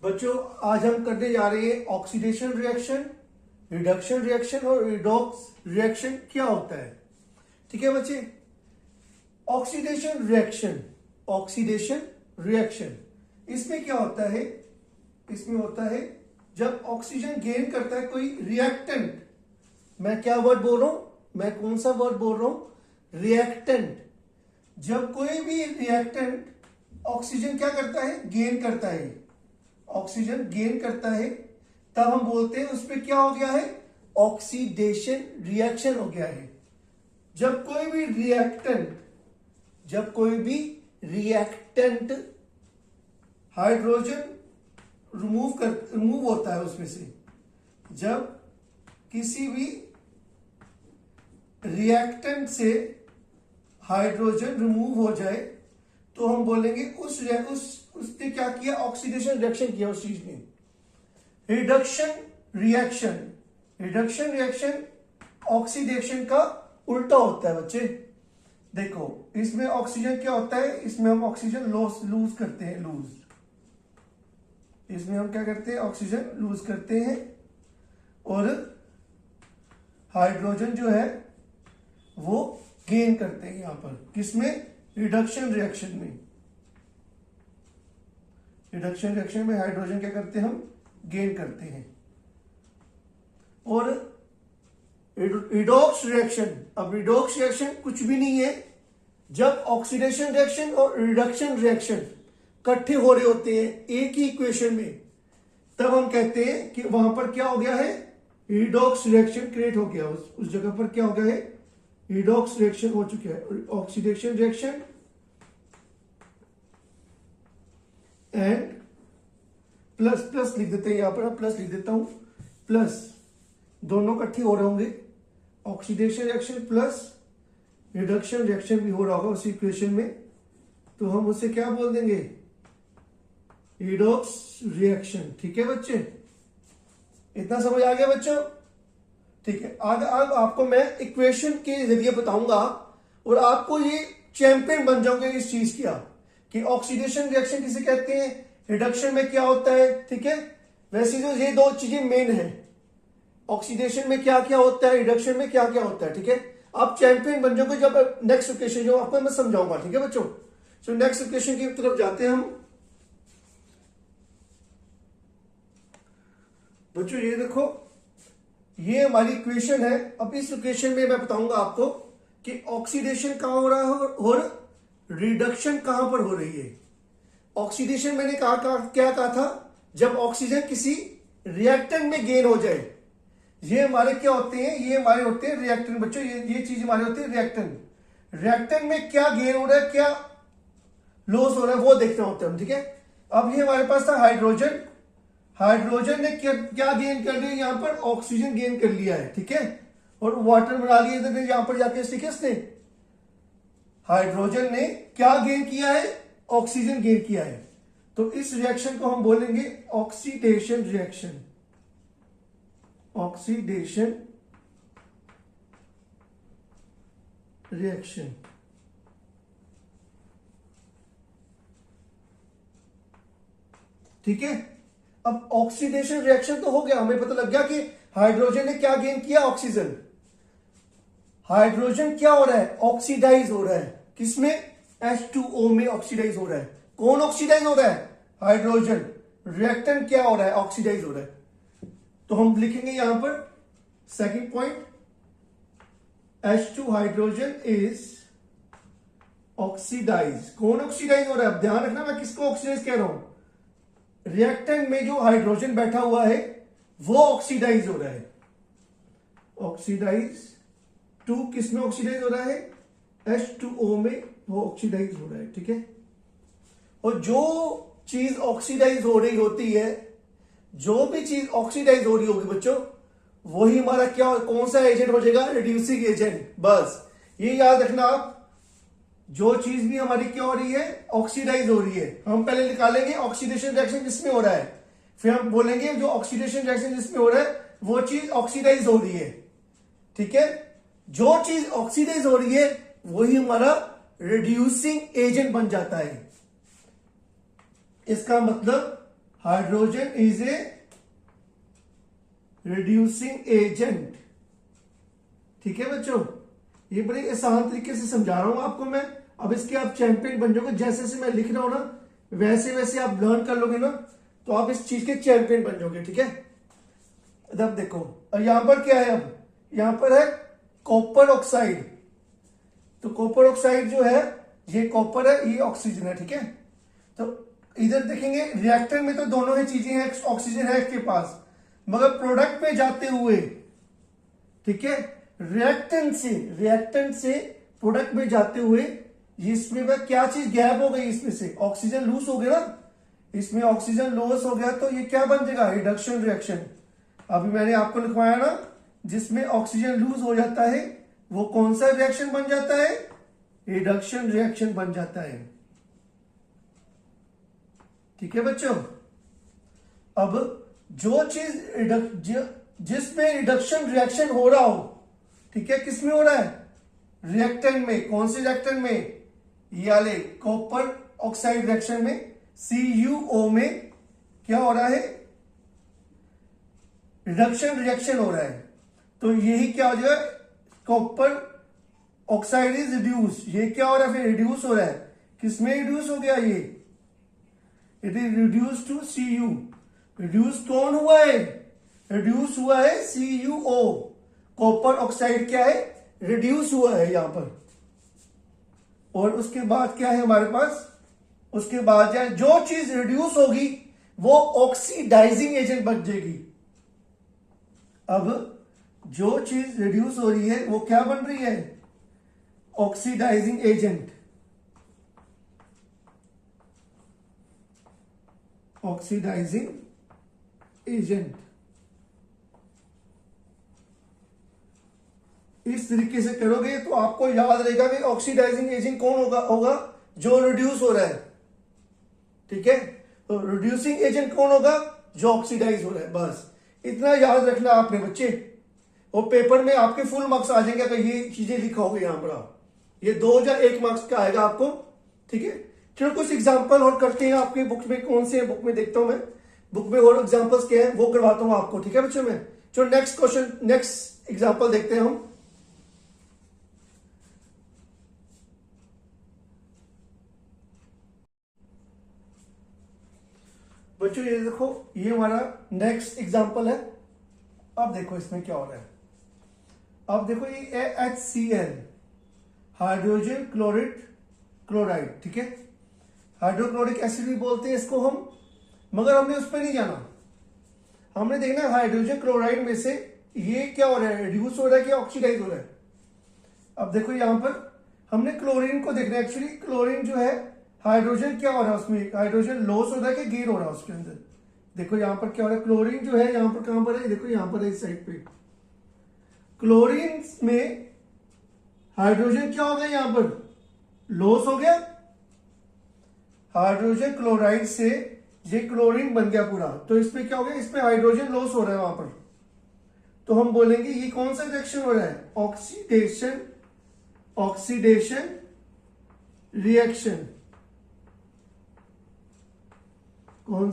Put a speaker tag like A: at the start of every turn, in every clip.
A: बच्चों आज हम करने जा रहे हैं ऑक्सीडेशन रिएक्शन, रिडक्शन रिएक्शन और रिडॉक्स रिएक्शन क्या होता है। ठीक है बच्चे, ऑक्सीडेशन रिएक्शन, ऑक्सीडेशन रिएक्शन इसमें क्या होता है, इसमें होता है जब ऑक्सीजन गेन करता है कोई रिएक्टेंट। मैं क्या वर्ड बोल रहा हूं, मैं कौन सा वर्ड बोल रहा हूं, रिएक्टेंट। जब कोई भी रिएक्टेंट ऑक्सीजन क्या करता है, गेन करता है, ऑक्सीजन गेन करता है, तब हम बोलते हैं उसमें क्या हो गया है, ऑक्सीडेशन रिएक्शन हो गया है। जब कोई भी रिएक्टेंट हाइड्रोजन रिमूव होता है उसमें से, जब किसी भी रिएक्टेंट से हाइड्रोजन रिमूव हो जाए तो हम बोलेंगे उसने क्या किया, ऑक्सीडेशन रिएक्शन किया उस चीज में। Reduction reaction, reduction reaction oxidation का उल्टा होता है बच्चे। देखो इसमें ऑक्सीजन क्या होता है, इसमें हम ऑक्सीजन लूज करते हैं, इसमें हम क्या करते हैं, ऑक्सीजन लूज करते हैं और हाइड्रोजन जो है वो गेन करते हैं। यहां पर किसमें, रिडक्शन रिएक्शन में। रिडक्शन रिएक्शन में हाइड्रोजन क्या करते हैं, हम गेन करते हैं। और रिडॉक्स रिएक्शन, अब रिडॉक्स रिएक्शन कुछ भी नहीं है, जब ऑक्सीडेशन रिएक्शन और रिडक्शन रिएक्शन इकट्ठे हो रहे होते हैं एक ही इक्वेशन में, तब हम कहते हैं कि वहां पर क्या हो गया है, रिडॉक्स रिएक्शन क्रिएट हो गया। उस जगह पर क्या हो गया है, रिडॉक्स रिएक्शन हो चुका है। ऑक्सीडेशन रिएक्शन एंड प्लस लिख देते हैं, यहां पर प्लस लिख देता हूं, प्लस दोनों इकट्ठे हो रहे होंगे, oxidation reaction plus reduction reaction भी हो रहा होगा उसी इक्वेशन में, तो हम उसे क्या बोल देंगे, रिडॉक्स रिएक्शन। ठीक है बच्चे, इतना समझ आ गया बच्चों। ठीक है, आज आपको मैं इक्वेशन के जरिए बताऊंगा और आपको ये चैंपियन बन जाओगे इस चीज का कि ऑक्सीडेशन रिएक्शन किसे कहते हैं, रिडक्शन में क्या होता है। ठीक है, वैसे जो ये दो चीजें मेन है, ऑक्सीडेशन में क्या क्या होता है, रिडक्शन में क्या क्या होता है। ठीक है, आप चैंपियन बन जाओगे जब नेक्स्ट इक्वेशन जो आपको मैं समझाऊंगा। ठीक है बच्चों, तो नेक्स्ट इक्वेशन की तरफ जाते हैं हम। बच्चों ये देखो, ये हमारी इक्वेशन है। अब इस इक्वेशन में मैं बताऊंगा आपको कि ऑक्सीडेशन कहां हो रहा है और रिडक्शन कहां पर हो रही है। ऑक्सीडेशन मैंने क्या कहा था, जब ऑक्सीजन किसी रिएक्टेंट में गेन हो जाए। ये हमारे क्या होते हैं, ये हमारे होते हैं रिएक्टेंट बच्चों, ये चीज हमारे होते हैं रिएक्टेंट। रिएक्टेंट में क्या गेन हो रहा है, क्या लॉस हो रहा है, वो देखना होता है। ठीक है, अब ये हमारे पास था हाइड्रोजन, हाइड्रोजन ने क्या गेन कर लिया, यहां पर ऑक्सीजन गेन कर लिया है। ठीक है, और वाटर बना लिया इधर, यहां पर जाके इसने हाइड्रोजन ने क्या गेन किया है, ऑक्सीजन गेन किया है। तो इस रिएक्शन को हम बोलेंगे ऑक्सीडेशन रिएक्शन, ऑक्सीडेशन रिएक्शन। ठीक है, अब ऑक्सीडेशन रिएक्शन तो हो गया, हमें पता लग गया कि हाइड्रोजन ने क्या गेन किया, ऑक्सीजन। हाइड्रोजन क्या हो रहा है, ऑक्सीडाइज हो रहा है, किसमें, H2O में ऑक्सीडाइज हो रहा है। कौन ऑक्सीडाइज हो रहा है, हाइड्रोजन। रिएक्टेंट क्या हो रहा है, ऑक्सीडाइज हो रहा है। तो हम लिखेंगे यहां पर second point, H2 hydrogen is oxidize. कौन ऑक्सीडाइज हो रहा है, ध्यान रखना मैं किसको ऑक्सीडाइज कह रहा हूं, रिएक्टेंट में जो हाइड्रोजन बैठा हुआ है वो ऑक्सीडाइज हो रहा है। ऑक्सीडाइज टू किसमें ऑक्सीडाइज हो रहा है, H2O में वो ऑक्सीडाइज हो रहा है। ठीक है, और जो चीज ऑक्सीडाइज हो रही होती है, जो भी चीज ऑक्सीडाइज हो रही होगी बच्चों, वही हमारा क्या, कौन सा एजेंट हो जाएगा, रिड्यूसिंग एजेंट। बस ये याद रखना आप, जो चीज भी हमारी क्या हो रही है, ऑक्सीडाइज हो रही है, हम पहले निकालेंगे ऑक्सीडेशन रिएक्शन किसमें हो रहा है, फिर हम बोलेंगे जो ऑक्सीडेशन रिएक्शन जिसमें हो रहा है वो चीज ऑक्सीडाइज हो रही है। ठीक है, जो चीज ऑक्सीडाइज हो रही है वही हमारा रिड्यूसिंग एजेंट बन जाता है। इसका मतलब hydrogen is a reducing agent. ठीक है बच्चों, ये बड़े आसान तरीके से समझा रहा हूं आपको मैं। अब इसके आप चैंपियन बन जाओगे, जैसे जैसे मैं लिख रहा हूं ना वैसे वैसे आप लर्न कर लोगे ना, तो आप इस चीज के चैंपियन बन जाओगे। ठीक है, अब देखो, और यहां पर क्या है, अब यहां पर है कॉपर ऑक्साइड। तो कॉपर ऑक्साइड जो है, ये कॉपर है, ये ऑक्सीजन है। ठीक है, तो इधर देखेंगे रिएक्टर में तो दोनों ही चीजें हैं, ऑक्सीजन है इसके पास, मगर प्रोडक्ट में जाते हुए, ठीक है, रिएक्टेंट से प्रोडक्ट में जाते हुए इसमें वह क्या चीज गैप हो गई, इसमें से ऑक्सीजन लूज हो गया ना, इसमें ऑक्सीजन लॉस हो गया, तो ये क्या बन जाएगा, रिडक्शन रिएक्शन। अभी मैंने आपको लिखवाया ना, जिसमें ऑक्सीजन लूज हो जाता है वो कौन सा रिएक्शन बन जाता है, रिडक्शन रिएक्शन बन जाता है। ठीक है बच्चों, अब जो चीज जिसमें रिडक्शन रिएक्शन हो रहा हो, ठीक है, किसमें हो रहा है, रिएक्टेंट में। कौन से रिएक्टेंट में, ये वाले कॉपर ऑक्साइड रिएक्शन में, CuO में क्या हो रहा है, रिडक्शन रिएक्शन हो रहा है। तो यही क्या हो जाएगा, कॉपर ऑक्साइड इज रिड्यूस, ये क्या हो रहा है, फिर रिड्यूस हो रहा है, किसमें रिड्यूस हो गया, ये it is reduce to Cu। Reduce कौन हुआ है, रिड्यूस हुआ है CuO। कॉपर ऑक्साइड क्या है, रिड्यूस हुआ है यहां पर। और उसके बाद क्या है हमारे पास, उसके बाद जो चीज रिड्यूस होगी वो ऑक्सीडाइजिंग एजेंट बन जाएगी। अब जो चीज रिड्यूस हो रही है वो क्या बन रही है, ऑक्सीडाइजिंग एजेंट। ऑक्सीडाइजिंग एजेंट इस तरीके से करोगे तो आपको याद रहेगा कि ऑक्सीडाइजिंग एजेंट कौन होगा जो रिड्यूस हो रहा है। ठीक है, तो रिड्यूसिंग एजेंट कौन होगा, जो ऑक्सीडाइज हो रहा है। बस इतना याद रखना आपने बच्चे, और पेपर में आपके फुल मार्क्स आ जाएंगे अगर ये चीजें लिखोगे यहां पर आप। ये 2 या 1 मार्क्स का आएगा आपको। ठीक है, चलो कुछ एग्जाम्पल और करते हैं। आपकी बुक में कौन से बुक में देखता हूं मैं, बुक में और एग्जाम्पल्स क्या है वो करवाता हूं आपको। ठीक है बच्चों में, चलो नेक्स्ट क्वेश्चन, नेक्स्ट एग्जाम्पल देखते हैं हम। बच्चों ये देखो, ये हमारा नेक्स्ट एग्जाम्पल है। अब देखो इसमें क्या हो रहा है, अब देखो ये HCl, हाइड्रोजन क्लोराइड। ठीक है, हाइड्रोक्लोरिक एसिड भी बोलते हैं इसको हम, मगर हमने उस पर नहीं जाना। हमने देखना हाइड्रोजन क्लोराइड में से ये क्या हो रहा है, रिड्यूस हो रहा है कि ऑक्सीडाइज हो रहा है। अब देखो यहां पर हमने क्लोरीन को देखना है। एक्चुअली क्लोरीन जो है, हाइड्रोजन क्या हो रहा है उसमें, हाइड्रोजन लॉस हो रहा है कि गेन हो रहा है उसके अंदर। देखो यहां पर क्या हो रहा है, क्लोरीन जो है यहां पर कहां पर है, देखो यहां पर है इस साइड पे। क्लोरीन में हाइड्रोजन क्या हो गया, यहां पर लॉस हो गया। हाइड्रोजन क्लोराइड से ये क्लोरीन बन गया पूरा, तो इसमें क्या हो गया, इसमें हाइड्रोजन लॉस हो रहा है वहां पर। तो हम बोलेंगे ये कौन सा रिएक्शन हो रहा है, ऑक्सीडेशन रिएक्शन। कौन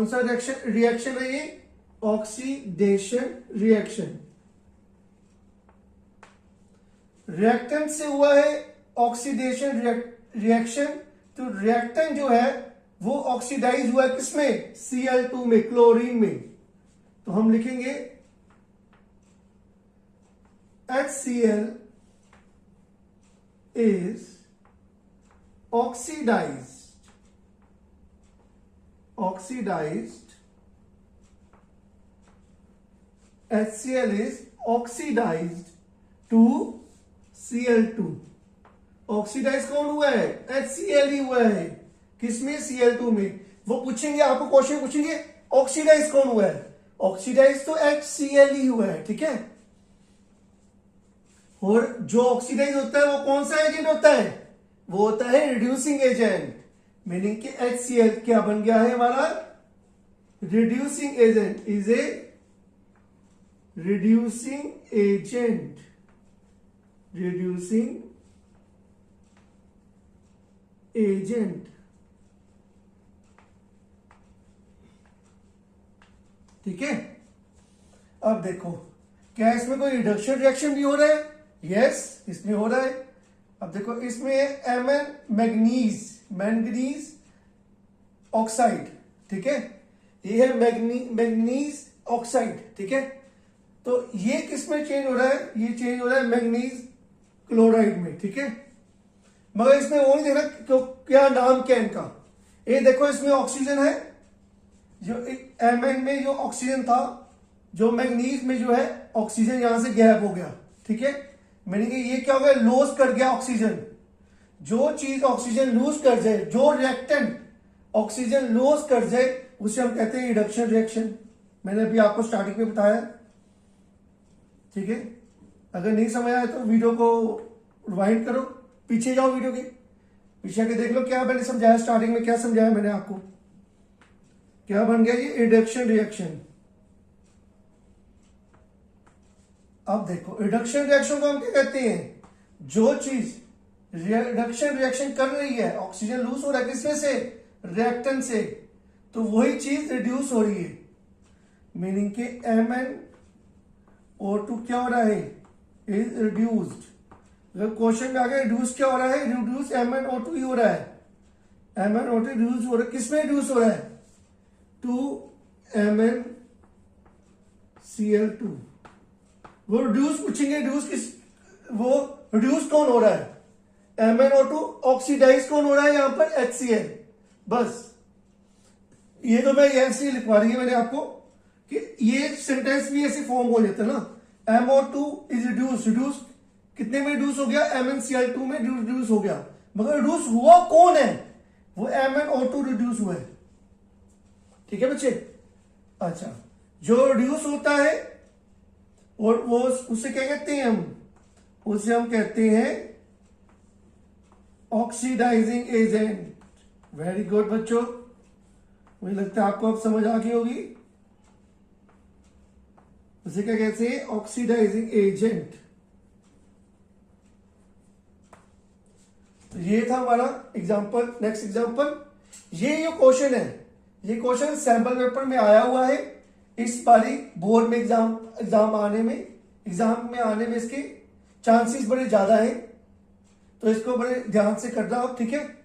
A: सा रिएक्शन है ये, ऑक्सीडेशन रिएक्शन। रिएक्टेंट से हुआ है ऑक्सीडेशन रिएक्शन, तो रिएक्टेंट जो है वो ऑक्सीडाइज हुआ है किसमें, Cl2 में, क्लोरीन में। तो हम लिखेंगे HCl is oxidized HCl is oxidized to Cl2। Oxidize कौन हुआ है, HCl ही हुआ है, किसमें, Cl2 में। वो पूछेंगे आपको, क्वेश्चन पूछेंगे ऑक्सीडाइज कौन हुआ है, ऑक्सीडाइज तो HCl ही हुआ है। ठीक है, और जो ऑक्सीडाइज होता है वो कौन सा एजेंट होता है, वो होता है रिड्यूसिंग एजेंट। मीनिंग कि HCl क्या बन गया है हमारा, reducing agent, is a reducing agent. ठीक है। अब देखो क्या इसमें कोई रिडक्शन रिएक्शन भी हो रहा है? यस, इसमें हो रहा है। अब देखो इसमें Mn मैंगनीज ऑक्साइड, ठीक है, ये है मैंगनीज ऑक्साइड, ठीक है। तो ये किस में चेंज हो रहा है? ये चेंज हो रहा है मैंगनीज क्लोराइड में, ठीक है। मगर इसमें वो नहीं देखना क्या नाम क्या इनका। ये देखो इसमें ऑक्सीजन है, जो Mn में जो ऑक्सीजन था, जो मैंगनीज में जो है ऑक्सीजन यहां से गैप हो गया, ठीक है। मैंने कि ये क्या हो गया, लॉस कर गया ऑक्सीजन। जो चीज ऑक्सीजन लूज कर जाए, जो रिएक्टेंट ऑक्सीजन लॉस कर जाए, उसे हम कहते हैं रिडक्शन रिएक्शन। मैंने अभी आपको स्टार्टिंग में बताया, ठीक है। अगर नहीं समझ आया तो वीडियो को रिवाइंड करो, पीछे जाओ, वीडियो के पीछे आके देख लो क्या मैंने समझाया, स्टार्टिंग में क्या समझाया मैंने आपको, क्या बन गया ये रिडक्शन रिएक्शन। अब देखो रिडक्शन रिएक्शन को हम क्या कहते हैं? जो चीज रिडक्शन रिएक्शन कर रही है, ऑक्सीजन लूज हो रहा है किसमें से? रिएक्टेंट से, तो वही चीज रिड्यूस हो रही है। मीनिंग के MnO2 क्या हो रहा है? Is reduced. अगर क्वेश्चन में आ गया रिड्यूस क्या हो रहा है? रिड्यूस MnO2 ही हो रहा है। MnO2 रिड्यूस हो रहा है, किसमें रिड्यूस हो रहा है? To MnCl2। वो रिड्यूस पूछेंगे, रिड्यूस किस, वो रिड्यूस कौन हो रहा है? MnO2 ऑक्सीडाइज कौन हो रहा है यहां पर? HCl। बस ये तो मैं ऐसे लिखवा रही है मैंने आपको कि ये सेंटेंस भी ऐसे फॉर्म हो जाता है ना। MO2 इज रिड्यूस कितने में रिड्यूस हो गया? MnCl2 में रिड्यूस हो गया। मगर रिड्यूस हुआ कौन है? वो MnO2 रिड्यूस हुआ है, ठीक है बच्चे। अच्छा, जो रिड्यूस होता है और वो उसे क्या कहते हैं हम? उसे हम कहते हैं ऑक्सीडाइजिंग एजेंट। वेरी गुड बच्चों, मुझे लगता है आपको अब समझ आ गई होगी। उसे क्या कहते हैं? Oxidizing agent. तो ये था हमारा एग्जांपल। नेक्स्ट एग्जांपल, ये जो क्वेश्चन है, ये क्वेश्चन सैंपल पेपर में आया हुआ है। इस बारी बोर्ड में एग्जाम में आने में इसके चांसेस बड़े ज्यादा है, तो इसको बड़े ध्यान से करना आप, ठीक है।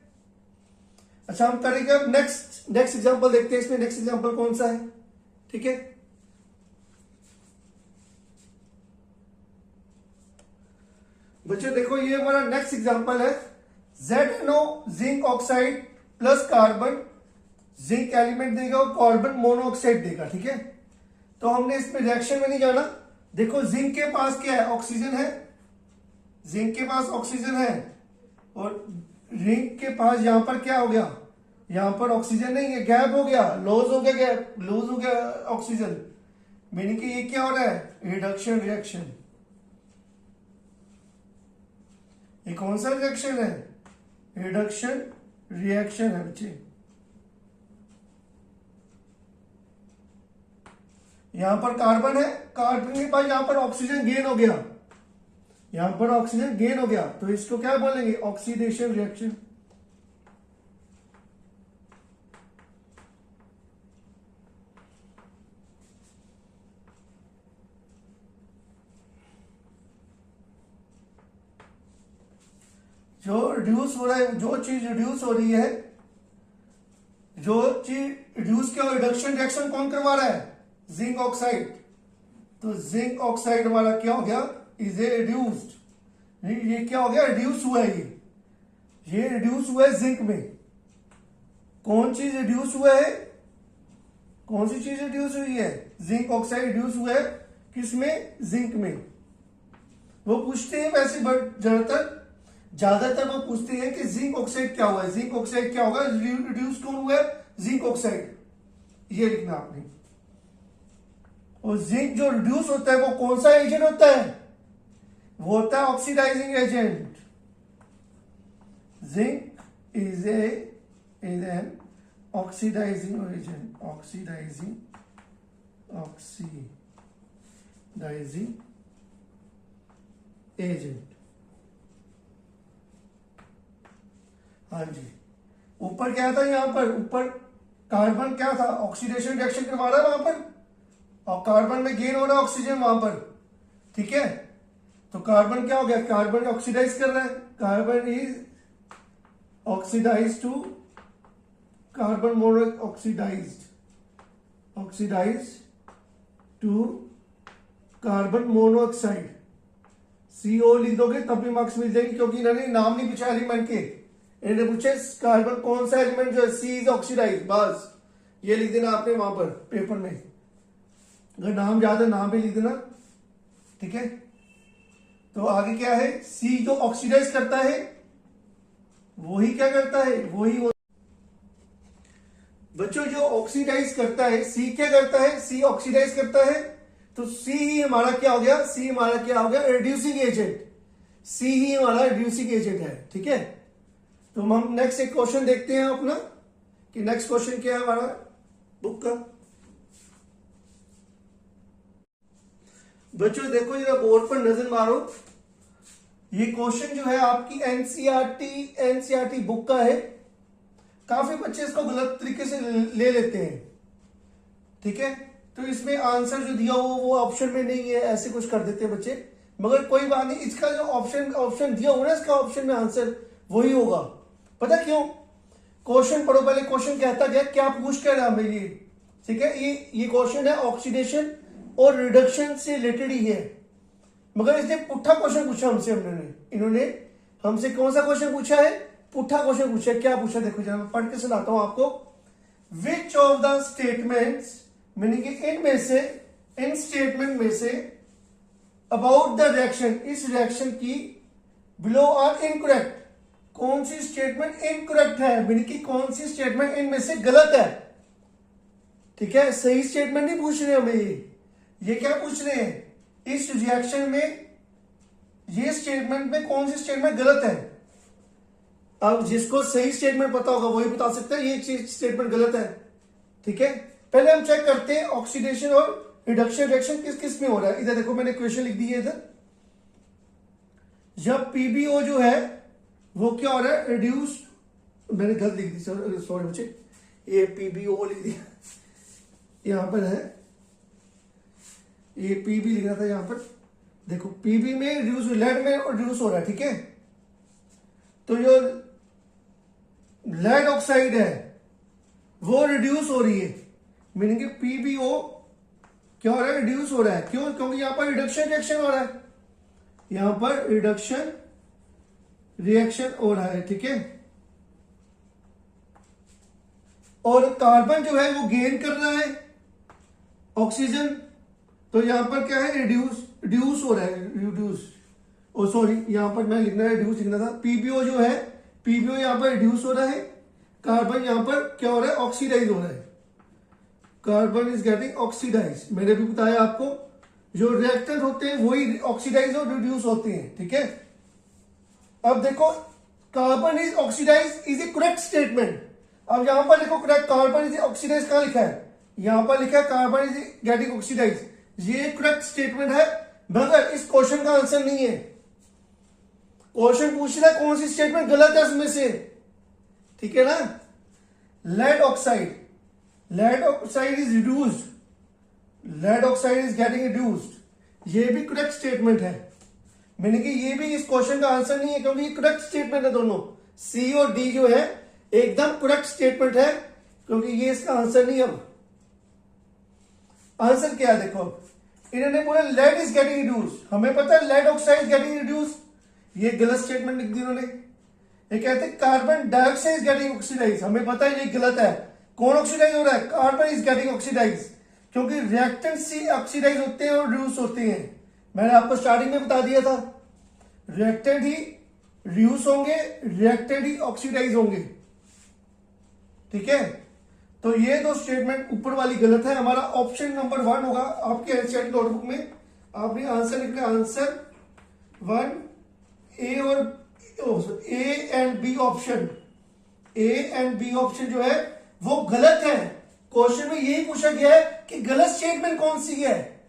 A: अच्छा, हम करेंगे अब नेक्स्ट एग्जांपल देखते हैं। इसमें नेक्स्ट एग्जांपल कौन सा है, ठीक है। बच्चों देखो ये हमारा नेक्स्ट एग्जांपल है। ZNO zinc oxide plus carbon, zinc element देगा और कार्बन मोनोऑक्साइड देगा, ठीक है। तो हमने इसमें रिएक्शन में नहीं जाना। देखो जिंक के पास क्या है? ऑक्सीजन है, जिंक के पास ऑक्सीजन है, और जिंक के पास यहां पर क्या हो गया? यहां पर ऑक्सीजन नहीं है, गैप हो गया, लॉस हो गया ऑक्सीजन। मीनिंग कि ये क्या हो रहा है? Reduction reaction. ये कौन सा रिएक्शन है? रिडक्शन रिएक्शन है बच्चे। यहां पर कार्बन है, कार्बन के पास यहां पर ऑक्सीजन गेन हो गया, यहां पर ऑक्सीजन गेन हो गया, तो इसको क्या बोलेंगे? Oxidation reaction. जो रिड्यूस हो रहा है, जो चीज रिड्यूस हो रही है, जो चीज रिड्यूस क्या, रिडक्शन रिएक्शन कौन करवा रहा है? Zinc oxide. तो जिंक ऑक्साइड हमारा क्या हो गया? Is a reduced. ये क्या हो गया? रिड्यूस हुआ है, ये रिड्यूस हुआ है जिंक में। कौन चीज रिड्यूस हुआ है? कौन सी चीज रिड्यूस हुई है? जिंक ऑक्साइड रिड्यूस हुआ है किसमें? जिंक में। वो पूछते हैं वैसे, बट ज्यादातर वो पूछते हैं कि जिंक ऑक्साइड क्या हुआ है, जिंक ऑक्साइड क्या होगा, रिड्यूस कौन हुआ है? जिंक ऑक्साइड, ये लिखना आपने। और जिंक जो रिड्यूस होता है वो कौन सा एजेंट होता है? वो होता है oxidizing agent. Zinc is an oxidizing agent, oxidizing agent. हाँ जी, ऊपर क्या था? यहां पर ऊपर कार्बन क्या था? ऑक्सीडेशन रिएक्शन करवा रहा है वहां पर, और कार्बन में गेन हो रहा है ऑक्सीजन वहां पर, ठीक है। तो कार्बन क्या हो गया, कार्बन ऑक्सीडाइज कर रहा है, carbon is oxidize to carbon oxidize to carbon monoxide. CO लिख दोगे तब भी मार्क्स मिल जाएंगे, क्योंकि इन्होंने नाम नहीं पूछा एलिमेंट के, इन्होंने पूछे कार्बन कौन सा एलिमेंट जो है, C इज ऑक्सीडाइज, बस ये लिख देना आपने वहां पर पेपर में, अगर नाम याद है नाम भी लिख देना, ठीक है। तो आगे क्या है, C जो ऑक्सीडाइज करता है वही क्या करता है, वही बच्चों जो ऑक्सीडाइज करता है, C क्या करता है, C ऑक्सीडाइज करता है, तो C ही हमारा क्या हो गया, C हमारा क्या हो गया, रिड्यूसिंग एजेंट, C ही हमारा रिड्यूसिंग एजेंट है, ठीक है। तो हम नेक्स्ट एक क्वेश्चन देखते हैं अपना, कि नेक्स्ट क्वेश्चन क्या है हमारा बुक का। बच्चों देखो जरा बोर्ड पर नजर मारो, ये क्वेश्चन जो है आपकी एनसीईआरटी बुक का है। काफी बच्चे इसको गलत तरीके से ले लेते हैं, ठीक है। तो इसमें आंसर जो दिया हो वो ऑप्शन में नहीं है, ऐसे कुछ कर देते हैं बच्चे, मगर कोई बात नहीं, इसका जो ऑप्शन दिया होगा ना, इसका ऑप्शन में आंसर वही होगा। पता क्यों, क्वेश्चन पढ़ो पहले, क्वेश्चन कहता क्या, क्या पूछ कर रहा है ये, ठीक है। ये क्वेश्चन है ऑक्सीडेशन और रिडक्शन से रिलेटेड ही है, मगर इसने पुट्ठा क्वेश्चन पूछा हमसे, इन्होंने हमसे कौन सा क्वेश्चन पूछा है, पुट्ठा क्वेश्चन पूछा है। क्या पूछा देखो जरा, मैं पढ़ के सुनाता हूं आपको। Which of the statements, meaning in statement में से अबाउट द रिएक्शन, इस रिएक्शन की बिलो आर इनकरेक्ट, कौन सी स्टेटमेंट इनकरेक्ट है, मीनिंग की कौन सी स्टेटमेंट इनमें से गलत है, ठीक है। सही स्टेटमेंट नहीं पूछ रहे हमें, ये क्या पूछ रहे हैं, इस रिएक्शन में ये स्टेटमेंट में कौन सी स्टेटमेंट गलत है। अब जिसको सही स्टेटमेंट पता होगा वही बता सकता है ये स्टेटमेंट गलत है, ठीक है। पहले हम चेक करते हैं ऑक्सीडेशन और रिडक्शन रिएक्शन किस किस में हो रहा है। इधर देखो मैंने क्वेश्चन लिख दी है इधर, जब PbO जो है वो क्या हो रहा है, रिड्यूस, मैंने गलत लिख दी, सॉरी बच्चे, ये PbO लिख दिया, यहां पर है ये Pb लिखना था यहां पर, देखो Pb में रिड्यूस, लेड में रिड्यूस हो रहा है, ठीक है। तो जो लेड ऑक्साइड है वो रिड्यूस हो रही है, मीनिंग कि PbO क्या हो रहा है, रिड्यूस हो रहा है, क्यों, क्योंकि यहां पर रिडक्शन रिएक्शन हो रहा है, यहां पर रिडक्शन रिएक्शन हो रहा है, ठीक है। और कार्बन जो है वो गेन कर रहा है ऑक्सीजन, तो यहां पर क्या है, रिड्यूस हो रहा है, सॉरी यहां पर मैं लिखना है रिड्यूस लिखना था। PbO जो है, PbO यहां पर रिड्यूस हो रहा है, कार्बन यहां पर क्या हो रहा है, ऑक्सीडाइज हो रहा है, कार्बन इज गेटिंग ऑक्सीडाइज। मैंने भी बताया आपको जो रिएक्टेंट होते हैं वही ऑक्सीडाइज और रिड्यूस होते हैं, ठीक है। अब देखो carbon is oxidize is a correct statement. अब यहां पर देखो करेक्ट, कार्बन इज ऑक्सीडाइज कहां लिखा है, यहां पर लिखा है कार्बन इज गेटिंग ऑक्सीडाइज, ये करेक्ट स्टेटमेंट है, मगर इस क्वेश्चन का आंसर नहीं है। क्वेश्चन पूछ रहा है कौन सी स्टेटमेंट गलत है उसमें से, ठीक है ना। Lead oxide is reduced, lead oxide is getting reduced, ये भी करेक्ट स्टेटमेंट है, मैंने कि ये भी इस क्वेश्चन का आंसर नहीं है, क्योंकि ये करेक्ट स्टेटमेंट है दोनों, C और D जो है एकदम करेक्ट स्टेटमेंट है, क्योंकि ये इसका आंसर नहीं है। अब आंसर क्या है देखो, इन्होंने बोला लेड इज गेटिंग रिड्यूस्ड, हमें पता है लेड ऑक्साइड गेटिंग रिड्यूस्ड, ये गलत स्टेटमेंट लिख दी उन्होंने। ये कहते हैं carbon dioxide is getting oxidize, हमें पता है ये गलत है, कौन ऑक्सीडाइज हो रहा है, कार्बन इज गेटिंग ऑक्सीडाइज, क्योंकि रिएक्टेंट सी ऑक्सीडाइज होते हैं और रिड्यूस होते हैं। मैंने आपको स्टार्टिंग में बता दिया था, रिएक्टेंट ही रिड्यूस होंगे, रिएक्टेंट ही ऑक्सीडाइज होंगे, ठीक है। तो ये दो स्टेटमेंट ऊपर वाली गलत है, हमारा ऑप्शन नंबर 1 होगा आपके एनसीईआरटी नोटबुक में। आपने आंसर लिखना, आंसर 1 ए और A and B option, A and B option जो है वो गलत है। क्वेश्चन में यही पूछा गया है कि गलत स्टेटमेंट कौन सी है।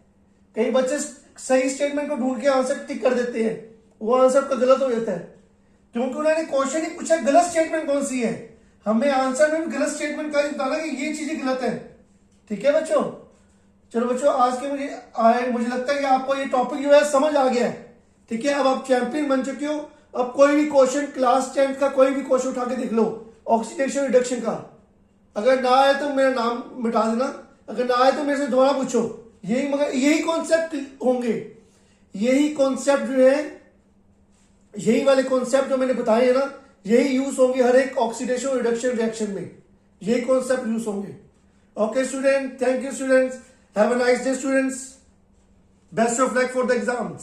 A: कई बच्चे सही स्टेटमेंट को ढूंढ के आंसर टिक कर देते हैं, वो आंसर का गलत हो जाता है, क्योंकि उन्होंने क्वेश्चन ही पूछा गलत स्टेटमेंट कौन सी है। हमें आंसर में भी गलत स्टेटमेंट का बताना कि ये चीजें गलत है, ठीक है बच्चों। चलो बच्चों, आज के मुझे लगता है कि आपको ये टॉपिक जो है समझ आ गया है। ठीक है, अब आप चैंपियन बन चुके हो। अब कोई भी क्वेश्चन क्लास 10th का कोई भी क्वेश्चन उठा के देख लो ऑक्सीडेशन रिडक्शन का, अगर ना आए तो मेरा नाम मिटा देना, अगर ना आए तो मेरे से दोबारा पूछो। यही मगर यही कॉन्सेप्ट होंगे, यही कॉन्सेप्ट जो है, यही वाले कॉन्सेप्ट जो मैंने बताए हैं ना, यही यूज होंगे हर एक ऑक्सीडेशन रिडक्शन रिएक्शन में, यही कॉन्सेप्ट यूज होंगे। Okay student, thank you students, have a nice day students, best of luck for the exams.